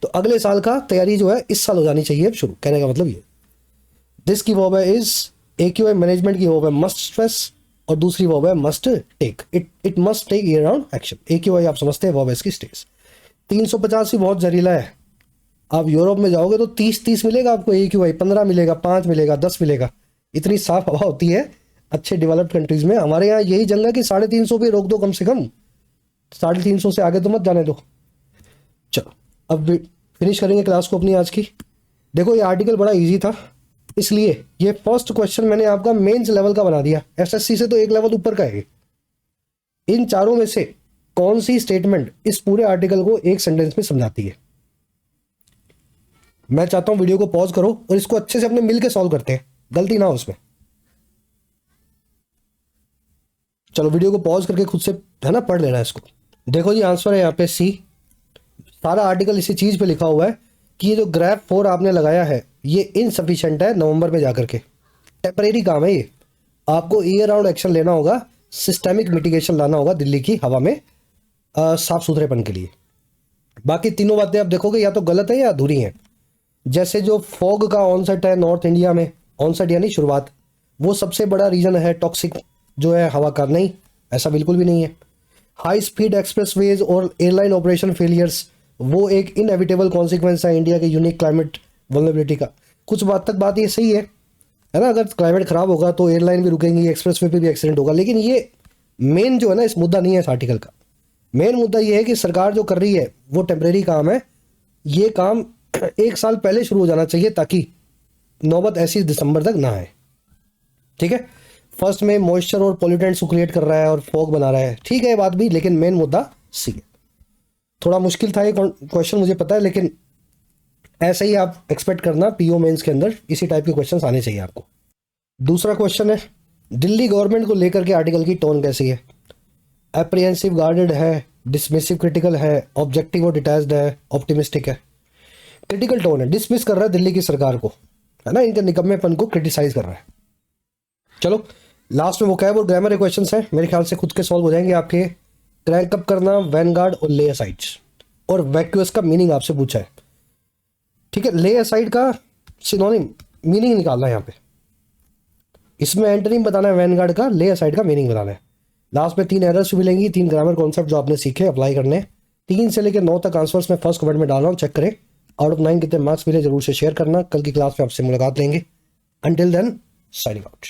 तो अगले साल का तैयारी जो है इस साल हो जानी चाहिए अब शुरू। कहने का मतलब ये, दिस की वर्ब है इज, AQI मैनेजमेंट की वर्ब है मस्ट स्ट्रेस, और दूसरी वर्ब है must take, it must take year round action. AQI आप समझते हैं, वर्ब है इसकी स्टेज। 350 भी बहुत जहरीला है, आप यूरोप में जाओगे तो 30 मिलेगा आपको AQI, 15 मिलेगा, 5 मिलेगा, 10 मिलेगा, इतनी साफ हवा होती है अच्छे डेवलप्ड कंट्रीज में। हमारे यहाँ यही जंग है कि 350 पे रोक दो कम से कम, 350 से आगे तो मत जाने दो। चलो अब फिनिश करेंगे क्लास को अपनी आज की। देखो ये आर्टिकल बड़ा इजी था, इसलिए ये फर्स्ट क्वेश्चन मैंने आपका मेंस लेवल का बना दिया, SSC से तो एक लेवल ऊपर का है। इन चारों में से कौन सी स्टेटमेंट इस पूरे आर्टिकल को एक सेंटेंस में समझाती है? मैं चाहता हूं वीडियो को पॉज करो और इसको अच्छे से अपने मिल के सॉल्व करते हैं। गलती ना हो उसमें। चलो वीडियो को पॉज करके खुद से है ना पढ़ लेना है इसको। देखो जी आंसर है यहाँ पे सी। सारा आर्टिकल इसी चीज पे लिखा हुआ है कि ये जो ग्राफ 4 आपने लगाया है ये इनसफिशिएंट है नवंबर में जाकर के। टेम्परेरी काम है ये, आपको ईयर राउंड एक्शन लेना होगा, सिस्टेमिक मिटिगेशन लाना होगा दिल्ली की हवा में साफ सुथरेपन के लिए। बाकी तीनों बातें आप देखोगे या तो गलत है या अधूरी हैं। जैसे जो फॉग का ऑनसेट है नॉर्थ इंडिया में, ऑनसेट यानी शुरुआत, वो सबसे बड़ा रीजन है टॉक्सिक जो है हवा का, नहीं, ऐसा बिल्कुल भी नहीं है। हाई स्पीड एक्सप्रेसवेज और एयरलाइन ऑपरेशन फेलियर्स वो एक इनएविटेबल कॉन्सिक्वेंस है इंडिया के यूनिक क्लाइमेट वल्नरेबिलिटी का। कुछ बात तक बात ये सही है ना, अगर क्लाइमेट खराब होगा तो एयरलाइन भी रुकेंगी, एक्सप्रेसवे पे भी एक्सीडेंट होगा। लेकिन ये मेन जो है ना इस मुद्दा नहीं है इस आर्टिकल का। मेन मुद्दा ये है कि सरकार जो कर रही है वो टेम्परेरी काम है, ये काम 1 साल पहले शुरू हो जाना चाहिए ताकि नौबत ऐसी दिसंबर तक ना आए। ठीक है, फर्स्ट में मॉइस्चर और पॉल्यूटेंट्स को क्रिएट कर रहा है और फॉग बना रहा है, ठीक है ये बात भी, लेकिन मेन मुद्दा सी है। थोड़ा मुश्किल था ये क्वेश्चन मुझे पता है, लेकिन ऐसे ही आप एक्सपेक्ट करना पीओ मेंस के अंदर इसी टाइप के क्वेश्चंस आने चाहिए आपको। दूसरा क्वेश्चन है दिल्ली गवर्नमेंट को लेकर के आर्टिकल की टोन कैसी है। एप्रीहेंसिव गार्डेड है, डिसमिसिव क्रिटिकल है, ऑब्जेक्टिव और डिटैच्ड है, ऑप्टिमिस्टिक है। क्रिटिकल टोन है, डिसमिस कर रहा है दिल्ली की सरकार को, है ना, इनके निकम्मेपन को क्रिटिसाइज कर रहा है। चलो लास्ट में वोकैब और ग्रामर क्वेश्चन हैं, मेरे ख्याल से खुद के सॉल्व हो जाएंगे आपके। क्रैंक अप करना, वैनगार्ड और ले असाइड्स, और वैक्यूअस का मीनिंग आपसे पूछा है। ठीक है, ले असाइड का सिनोनिम मीनिंग निकालना है यहाँ पे, इसमें एंटोनिम बताना है वैनगार्ड का, ले असाइड का मीनिंग बताना है। लास्ट में 3 एरर्स भी मिलेंगी, 3 ग्रामर कॉन्सेप्ट जो आपने सीखे अप्लाई करने। 3 से लेकर 9 तक आंसर्स में फर्स्ट कमेंट में डाल रहा हूँ, चेक करें। आउट ऑफ 9 कितने मार्क्स मिले जरूर से शेयर करना। कल की क्लास में आपसे मुलाकात लेंगे। Until then signing out.